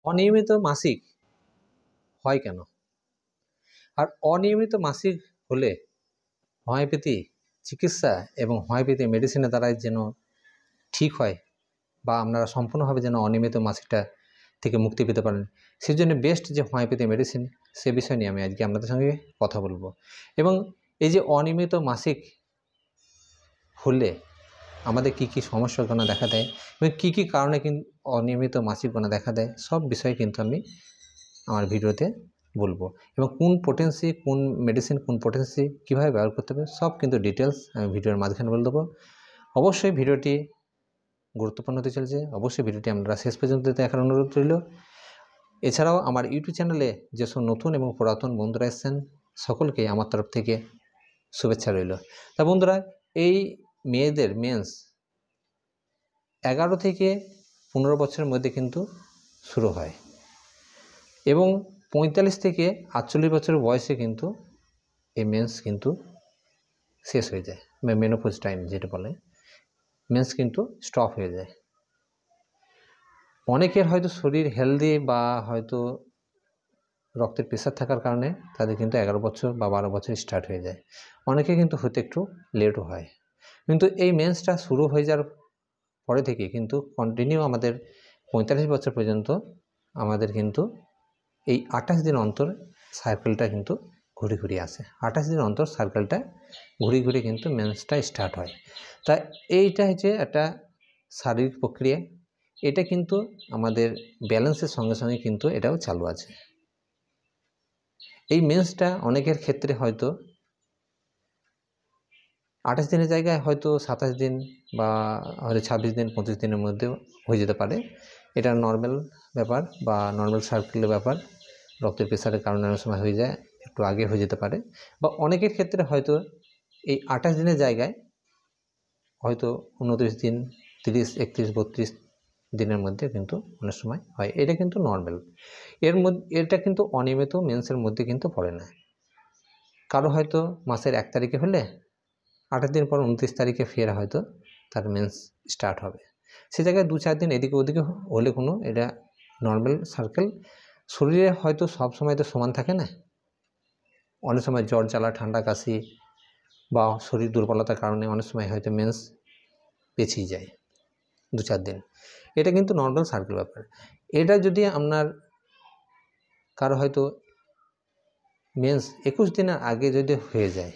অনিয়মিত মাসিক হয় কেন? আর অনিয়মিত মাসিক হলে হোমিওপ্যাথি চিকিৎসা এবং হোমিওপ্যাথি মেডিসিনের দ্বারাই যেন ঠিক হয় বা আপনারা সম্পূর্ণভাবে যেন অনিয়মিত মাসিকটা থেকে মুক্তি পেতে পারেন, সেই জন্য বেস্ট যে হোমিওপ্যাথি মেডিসিন, সে বিষয় নিয়ে আমি আজকে আপনাদের সঙ্গে কথা বলবো। এবং এই যে অনিয়মিত মাসিক হলে আমাদের কি কি সমস্যাগুলো দেখা দেয় এবং কি কি কারণে কিন্তু অনিয়মিত মাসিকগুলো দেখা দেয়, সব বিষয়ে কিন্তু আমি আমার ভিডিওতে বলবো। এবং কোন পোটেন্সি, কোন মেডিসিন, কোন পোটেন্সি কীভাবে ব্যবহার করতে হবে, সব কিন্তু ডিটেলস আমি ভিডিওর মাঝখানে বলে দেবো। অবশ্যই ভিডিওটি গুরুত্বপূর্ণ হতে চলেছে, অবশ্যই ভিডিওটি আপনারা শেষ পর্যন্ত দেখার অনুরোধ রইল। এছাড়াও আমার ইউটিউব চ্যানেলে যেসব নতুন এবং পুরাতন বন্ধুরা এসেছেন, সকলকে আমার তরফ থেকে শুভেচ্ছা রইল। তা বন্ধুরা, এই মেয়েদের মেন্স 11 থেকে 15 বছরের মধ্যে কিন্তু শুরু হয় এবং 45 থেকে 48 বছর বয়সে কিন্তু এই মেন্স কিন্তু শেষ হয়ে যায়, মেনোপজ টাইম যেটা বলে, মেন্স কিন্তু স্টপ হয়ে যায়। অনেকের হয়তো শরীর হেলদি বা হয়তো রক্তের প্রেশার থাকার কারণে তাদের কিন্তু 11 বছর বা 12 বছর স্টার্ট হয়ে যায়, অনেকে কিন্তু হতে একটু লেটও হয়। কিন্তু এই মেন্সটা শুরু হয়ে যাওয়ার পরে থেকে কিন্তু কন্টিনিউ আমাদের 45 বছর পর্যন্ত আমাদের কিন্তু এই 28 দিন অন্তর সার্কেলটা কিন্তু ঘুরে ঘুরে আসে। 28 দিন অন্তর সার্কেলটা ঘুরে ঘুরে কিন্তু মেন্সটা স্টার্ট হয়। তা এইটা হচ্ছে একটা শারীরিক প্রক্রিয়া, এটা কিন্তু আমাদের ব্যালেন্সের সঙ্গে সঙ্গে কিন্তু এটাও চালু আছে। এই মেন্সটা অনেকের ক্ষেত্রে হয়তো 28 দিনের জায়গায় হয়তো 27 দিন বা হয়তো 26 দিন 25 দিনের মধ্যেও হয়ে যেতে পারে। এটা নর্মাল ব্যাপার বা নর্মাল সার্কেলের ব্যাপার। রক্তের প্রেশারের কারণে অনেক সময় হয়ে যায়, একটু আগে হয়ে যেতে পারে। বা অনেকের ক্ষেত্রে হয়তো এই 28 দিনের জায়গায় হয়তো 29 দিন, 30, 31, 32 দিনের মধ্যে কিন্তু অনেক সময় হয়। এটা কিন্তু নর্মাল। এটা কিন্তু অনিয়মিত মেন্সের মধ্যে কিন্তু পড়ে না। কারো হয়তো মাসের 1 তারিখে হলে 28 দিন পর 29 তারিখে ফের হয়তো তার মেন্স স্টার্ট হবে। সে জায়গায় 2-4 দিন এদিকে ওদিকে হলে কোনো, এটা নর্মাল সার্কেল। শরীরে হয়তো সব সময় তো সমান থাকে না, অনেক সময় জ্বর জ্বালা ঠান্ডা কাশি বা শরীর দুর্বলতার কারণে অনেক সময় হয়তো মেন্স পেছিয়ে যায় 2-4 দিন। এটা কিন্তু নর্মাল সার্কেল ব্যাপার। এটা যদি আপনার কারো হয়তো মেন্স 21 দিনের আগে যদি হয়ে যায়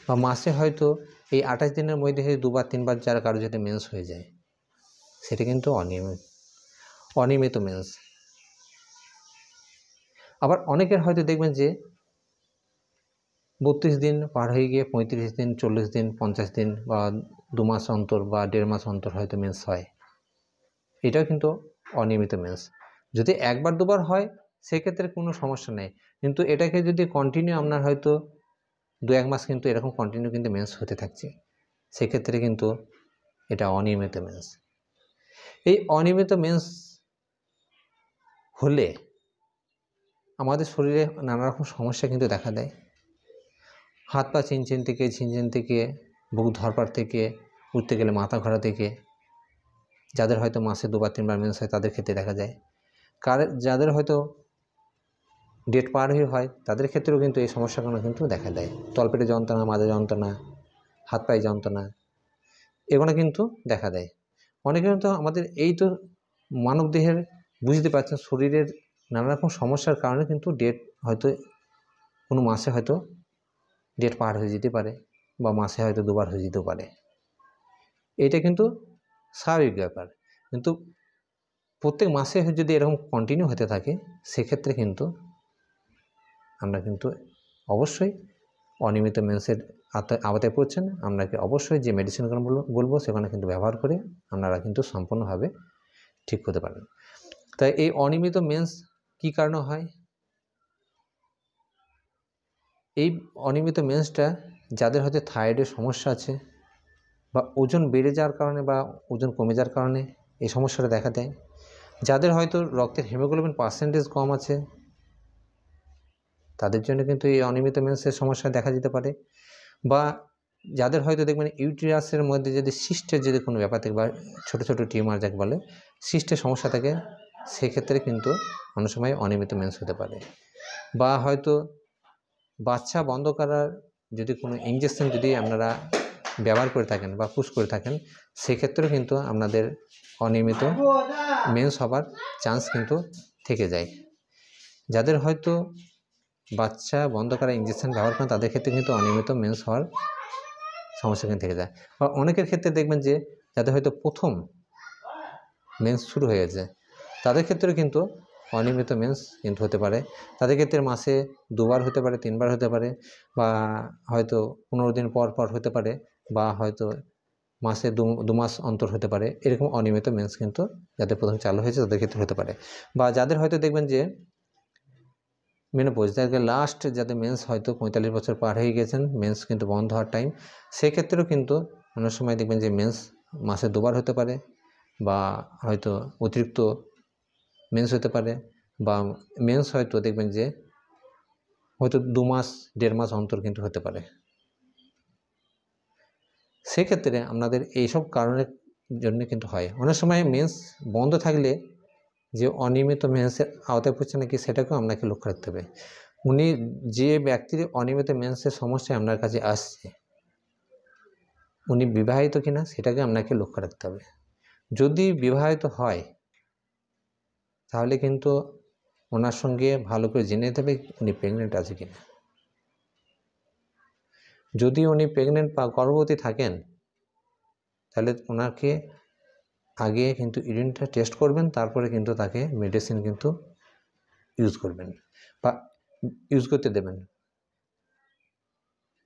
বা মাসে হয়তো এই 28 দিনের মধ্যে 2-3 বার যার কারো যদি মেন্স হয়ে যায়, সেটা কিন্তু অনিয়মিত মেন্স। আবার অনেকের হয়তো দেখবেন যে 32 দিন পার হয়ে গিয়ে 35 দিন, 40 দিন, 50 দিন বা 2 মাস অন্তর বা 1.5 মাস অন্তর হয়তো মেন্স হয়। এটাও কিন্তু অনিয়মিত মেন্স। যদি 1-2 বার হয় সেক্ষেত্রে কোনো সমস্যা নেই, কিন্তু এটাকে যদি কন্টিনিউ আপনার হয়তো 2-1 মাস কিন্তু এরকম কন্টিনিউ কিন্তু মেন্স হতে থাকছে, সেক্ষেত্রে কিন্তু এটা অনিয়মিত মেন্স। এই অনিয়মিত মেন্স হলে আমাদের শরীরে নানা রকম সমস্যা কিন্তু দেখা দেয়। হাত পা চিনচিন থেকে, ঝিনঝিন থেকে, বুক ধরপার থেকে, উঠতে গেলে মাথা ঘোরা থেকে, যাদের হয়তো মাসে 2-3 বার মেন্স হয় তাদের ক্ষেত্রে দেখা যায়। যাদের হয়তো ডেট পার হয়ে হয় তাদের ক্ষেত্রেও কিন্তু এই সমস্যাগুলো কিন্তু দেখা দেয়। তলপেটে যন্ত্রণা, মাঝে যন্ত্রণা, হাত পায়ে যন্ত্রণা, এগুলো কিন্তু দেখা দেয়। অনেকে কিন্তু আমাদের এই তো মানব দেহের, বুঝতে পারছেন, শরীরের নানা রকম সমস্যার কারণে কিন্তু ডেট হয়তো কোনো মাসে হয়তো ডেট পার হয়ে যেতে পারে বা মাসে হয়তো 2 বার হয়ে যেতেও পারে। এটা কিন্তু স্বাভাবিক ব্যাপার। কিন্তু প্রত্যেক মাসে যদি এরকম কন্টিনিউ হতে থাকে, সেক্ষেত্রে কিন্তু আমরা কিন্তু অবশ্যই অনিয়মিত মেন্সের আওতায় পড়ছেন। আপনাকে অবশ্যই যে মেডিসিনগুলো বলবো সেখানে কিন্তু ব্যবহার করে আপনারা কিন্তু সম্পূর্ণভাবে ঠিক করতে পারেন। তাই এই অনিয়মিত মেন্স কী কারণে হয়? এই অনিয়মিত মেন্সটা যাদের হয়তো থাইরয়েডের সমস্যা আছে বা ওজন বেড়ে যাওয়ার কারণে বা ওজন কমে যাওয়ার কারণে এই সমস্যাটা দেখা দেয়, যাদের হয়তো রক্তের হিমোগ্লোবিন পার্সেন্টেজ কম আছে তাদের জন্য কিন্তু এই অনিয়মিত মেন্সের সমস্যা দেখা যেতে পারে। বা যাদের হয়তো দেখবেন ইউটেরাসের মধ্যে যদি সিস্টের যদি কোনো ব্যাপার থাকে বা ছোটো ছোটো টিউমার যাকে বলে, সিস্টের সমস্যা থাকে, সেক্ষেত্রে কিন্তু অনেক সময় অনিয়মিত মেন্স হতে পারে। বা হয়তো বাচ্চা বন্ধ করার যদি কোনো ইনজেকশন যদি আপনারা ব্যবহার করে থাকেন বা পুশ করে থাকেন, সেক্ষেত্রেও কিন্তু আপনাদের অনিয়মিত মেন্স হবার চান্স কিন্তু থেকে যায়। যাদের হয়তো বাচ্চা বন্ধ করা ইনজেকশন ব্যবহার করেন তাদের ক্ষেত্রে কিন্তু অনিয়মিত মেন্স হওয়ার সমস্যা কিন্তু থেকে যায়। বা অনেকের ক্ষেত্রে দেখবেন যে যাদের হয়তো প্রথম মেন্স শুরু হয়ে গেছে তাদের ক্ষেত্রেও কিন্তু অনিয়মিত মেন্স কিন্তু হতে পারে। তাদের ক্ষেত্রে মাসে 2 বার হতে পারে, 3 বার হতে পারে, বা হয়তো 15 দিন পর পর হতে পারে, বা হয়তো মাসে 2 মাস অন্তর হতে পারে। এরকম অনিয়মিত মেন্স কিন্তু যাদের প্রথম চালু হয়েছে তাদের ক্ষেত্রে হতে পারে। বা যাদের হয়তো দেখবেন যে মেনোপজ, যাদের লাস্ট যাদের মেন্স হয়তো 45 বছর পার হয়ে গেছেন, মেন্স কিন্তু বন্ধ হওয়ার টাইম, সেক্ষেত্রেও কিন্তু অনেক সময় দেখবেন যে মেন্স মাসে 2 বার হতে পারে, বা হয়তো অতিরিক্ত মেন্স হতে পারে, বা মেন্স হয়তো দেখবেন যে হয়তো 2 মাস 1.5 মাস অন্তর কিন্তু হতে পারে। সেক্ষেত্রে আপনাদের এইসব কারণের জন্য কিন্তু হয়। অনেক সময় মেন্স বন্ধ থাকলে যে অনিয়মিত মেন্সের আওতায় পড়ছে নাকি সেটাকেও আপনাকে লক্ষ্য রাখতে হবে। উনি যে ব্যক্তির অনিয়মিত মেন্সের সমস্যায় আপনার কাছে আসছে উনি বিবাহিত কিনা সেটাকে আপনাকে লক্ষ্য রাখতে হবে। যদি বিবাহিত হয় তাহলে কিন্তু ওনার সঙ্গে ভালো করে জেনে নিতে হবে উনি প্রেগনেন্ট আছে কিনা। যদি উনি প্রেগনেন্ট বা গর্ভবতী থাকেন তাহলে ওনাকে আগে কিন্তু ইউরিনটা টেস্ট করবেন, তারপরে কিন্তু তাকে মেডিসিন কিন্তু ইউজ করবেন বা ইউজ করতে দেবেন।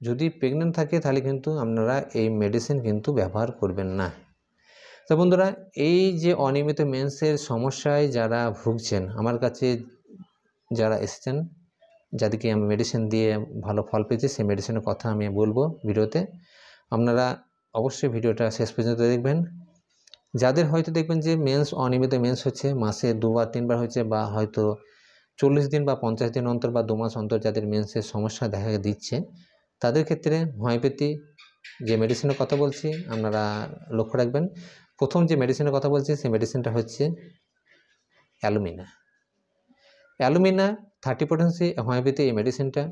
যদি প্রেগনেন্ট থাকে তাহলে কিন্তু আপনারা এই মেডিসিন কিন্তু ব্যবহার করবেন না। তো বন্ধুরা, এই যে অনিয়মিত মেন্সের সমস্যায় যারা ভুগছেন, আমার কাছে যারা এসেছেন, যাদেরকে আমি মেডিসিন দিয়ে ভালো ফল পেয়েছি, সেই মেডিসিনের কথা আমি বলবো ভিডিওতে। আপনারা অবশ্যই ভিডিওটা শেষ পর্যন্ত দেখবেন। যাদের হয়তো দেখবেন যে অনিয়মিত মেন্স হচ্ছে, মাসে 2 বার 3 বার হচ্ছে, বা হয়তো 40 দিন বা 50 দিন অন্তর বা 2 মাস অন্তর যাদের মেন্সের সমস্যা দেখা দিচ্ছে, তাদের ক্ষেত্রে হোমিওপ্যাথি যে মেডিসিনের কথা বলছি আপনারা লক্ষ্য রাখবেন। প্রথম যে মেডিসিনের কথা বলছি সেই মেডিসিনটা হচ্ছে অ্যালুমিনা। অ্যালুমিনা 30 পোটেন্সি হোমিওপ্যাথি এই মেডিসিনটা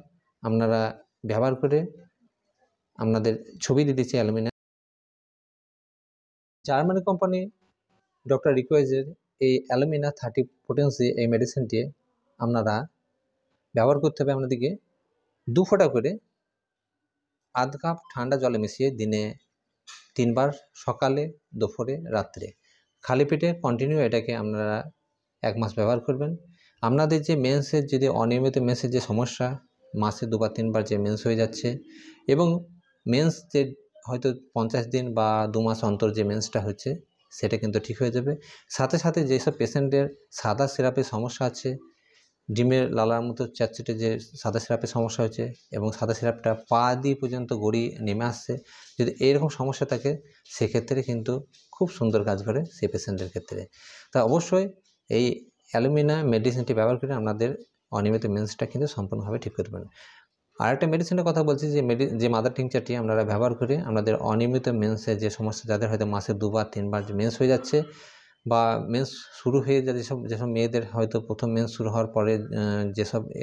আপনারা ব্যবহার করে আপনাদের ছবি দিয়ে দিচ্ছে অ্যালুমিনা। জার্মানি কোম্পানি ডক্টর রিকোয়েজের এই অ্যালুমিনা 30 পোটেন্সি এই মেডিসিনটি আপনারা ব্যবহার করতে হবে আপনাদেরকে 2 ফোঁটা করে আধ কাপ ঠান্ডা জলে মিশিয়ে দিনে 3 বার, সকালে, দুপুরে, রাত্রে, খালি পেটে কন্টিনিউ এটাকে আপনারা 1 মাস ব্যবহার করবেন। আপনাদের যে মেন্সের যদি অনিয়মিত মেন্সের যে সমস্যা, মাসে 2 বার 3 বার যে মেন্স হয়ে যাচ্ছে, এবং মেন্স যে হয়তো 50 দিন বা 2 মাস অন্তর যে মেন্সটা হচ্ছে সেটা কিন্তু ঠিক হয়ে যাবে। সাথে সাথে যেসব পেশেন্টের সাদা সিরাপের সমস্যা আছে, ডিমের লালার মতো চ্যাটচ্যাটে যে সাদা সিরাপের সমস্যা হচ্ছে এবং সাদা সিরাপটা পা দিয়ে পর্যন্ত গড়িয়ে নেমে আসছে, যদি এরকম সমস্যা থাকে সেক্ষেত্রে কিন্তু খুব সুন্দর কাজ করে সেই পেশেন্টের ক্ষেত্রে। তা অবশ্যই এই অ্যালুমিনা মেডিসিনটি ব্যবহার করে আপনাদের অনিয়মিত মেন্সটা কিন্তু সম্পূর্ণভাবে ঠিক করতে পারেন। আরেকটা মেডিসিনের কথা বলছি, যে মাদার টিংচারটি আপনারা ব্যবহার করে আপনাদের অনিয়মিত মেন্সের যে সমস্যা, যাদের হয়তো মাসে 2 বার 3 বার মেন্স হয়ে যাচ্ছে, বা মেন্স শুরু হয়ে যায়, যেসব মেয়েদের হয়তো প্রথম মেন্স শুরু হওয়ার পরে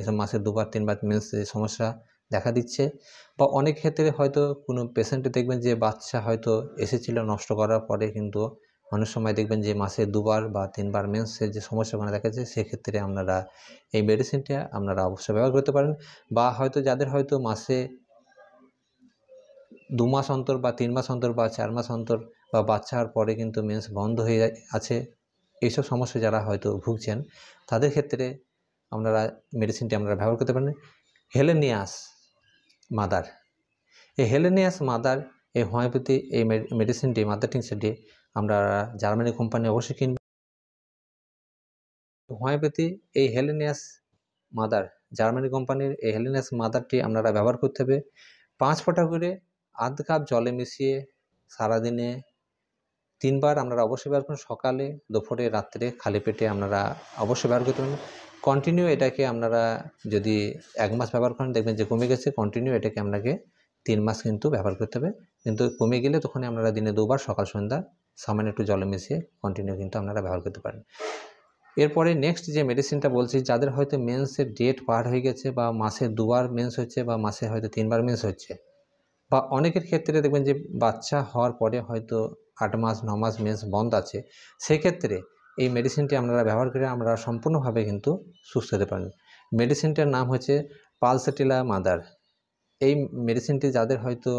এসব মাসে 2 বার 3 বার মেন্স সমস্যা দেখা দিচ্ছে, বা অনেক ক্ষেত্রে হয়তো কোনো পেশেন্টে দেখবেন যে বাচ্চা হয়তো এসেছিল নষ্ট করার পরে কিন্তু অনেক সময় দেখবেন যে মাসে 2 বার বা 3 বার মেন্সের যে সমস্যাগুলো দেখা যাচ্ছে, সেক্ষেত্রে আপনারা এই মেডিসিনটা আপনারা অবশ্যই ব্যবহার করতে পারেন। বা হয়তো যাদের হয়তো মাসে 2 মাস অন্তর বা 3 মাস অন্তর বা 4 মাস অন্তর বা বাচ্চা হওয়ার পরে কিন্তু মেন্স বন্ধ হয়ে আছে, এইসব সমস্যা যারা হয়তো ভুগছেন তাদের ক্ষেত্রে আপনারা মেডিসিনটি আপনারা ব্যবহার করতে পারেন। হেলেনিয়াস মাদার, এই হেলেনিয়াস মাদার এই হোমিওপ্যাথি এই মেডিসিনটি, মাদার টিংচারটি আমরা জার্মানি কোম্পানি অবশ্যই কিনবেন। হোমিওপ্যাথি এই হেলেনিয়াস মাদার, জার্মানি কোম্পানির এই হেলেনিয়াস মাদারটি আপনারা ব্যবহার করতে হবে 5 ফোঁটা করে আধ কাপ জলে মিশিয়ে সারাদিনে 3 বার আপনারা অবশ্যই ব্যবহার করুন, সকালে, দুপুরে, রাত্রে, খালি পেটে আপনারা অবশ্যই ব্যবহার করতে পারেন। কন্টিনিউ এটাকে আপনারা যদি 1 মাস ব্যবহার করেন দেখবেন যে কমে গেছে। কন্টিনিউ এটাকে আপনাকে 3 মাস কিন্তু ব্যবহার করতে হবে। কিন্তু কমে গেলে তখন আপনারা দিনে 2 বার সকাল সন্ধ্যা সামান্য একটু জলে মিশিয়ে কন্টিনিউ কিন্তু আপনারা ব্যবহার করতে পারেন। এরপরে নেক্সট যে মেডিসিনটা বলছি, যাদের হয়তো মেন্সের ডেট পার হয়ে গেছে বা মাসে 2বার মেন্স হচ্ছে বা মাসে হয়তো 3বার মেন্স হচ্ছে, বা অনেকের ক্ষেত্রে দেখবেন যে বাচ্চা হওয়ার পরে হয়তো 8 মাস 9 মাস মেন্স বন্ধ আছে, সেক্ষেত্রে এই মেডিসিনটি আপনারা ব্যবহার করে আমরা সম্পূর্ণভাবে কিন্তু সুস্থ হতে পারেন। মেডিসিনটার নাম হচ্ছে পালসেটিলা মাদার। এই মেডিসিনটি যাদের হয়তো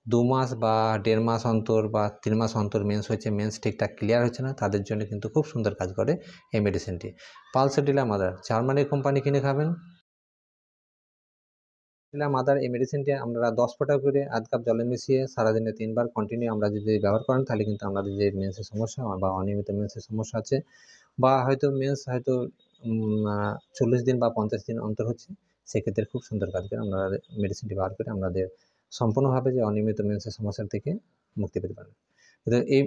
2 মাস বা 1.5 মাস অন্তর বা 3 মাস অন্তর মেন্স হচ্ছে, মেন্স ঠিকঠাক ক্লিয়ার হচ্ছে না, তাদের জন্য কিন্তু খুব সুন্দর কাজ করে এই মেডিসিনটি। পালসেটিলা মাদার জার্মানির কোম্পানি, কিনে খাবেন। মাদার এই মেডিসিনটি আমরা 10 ফোঁটা করে আধ কাপ জলে মিশিয়ে সারাদিনে 3বার কন্টিনিউ আমরা যদি ব্যবহার করেন, তাহলে কিন্তু আমাদের যে মেন্সের সমস্যা বা অনিয়মিত মেন্সের সমস্যা আছে, বা হয়তো মেন্স হয়তো 40 দিন বা 50 দিন অন্তর হচ্ছে, সেক্ষেত্রে খুব সুন্দর কাজ করে আমরা মেডিসিনটি ব্যবহার করে আমাদের সম্পূর্ণভাবে যে অনিয়মিত মেন্সের সমস্যার থেকে মুক্তি পেতে পারেন। এই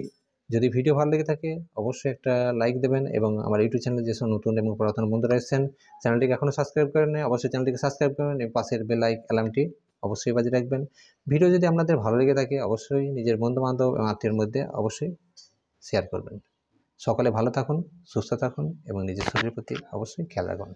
যদি ভিডিও ভালো লেগে থাকে অবশ্যই একটা লাইক দেবেন, এবং আমার ইউটিউব চ্যানেলে যেসব নতুন এবং পুরাতন বন্ধুরা এসেছেন, চ্যানেলটিকে এখনও সাবস্ক্রাইব করেন নাই, অবশ্যই চ্যানেলটিকে সাবস্ক্রাইব করবেন এবং পাশের বেল অ্যালার্মটি অবশ্যই বাজিয়ে রাখবেন। ভিডিও যদি আপনাদের ভালো লেগে থাকে অবশ্যই নিজের বন্ধুবান্ধব এবং আত্মীয়ের মধ্যে অবশ্যই শেয়ার করবেন। সকলে ভালো থাকুন, সুস্থ থাকুন এবং নিজের শরীরের প্রতি অবশ্যই খেয়াল রাখুন।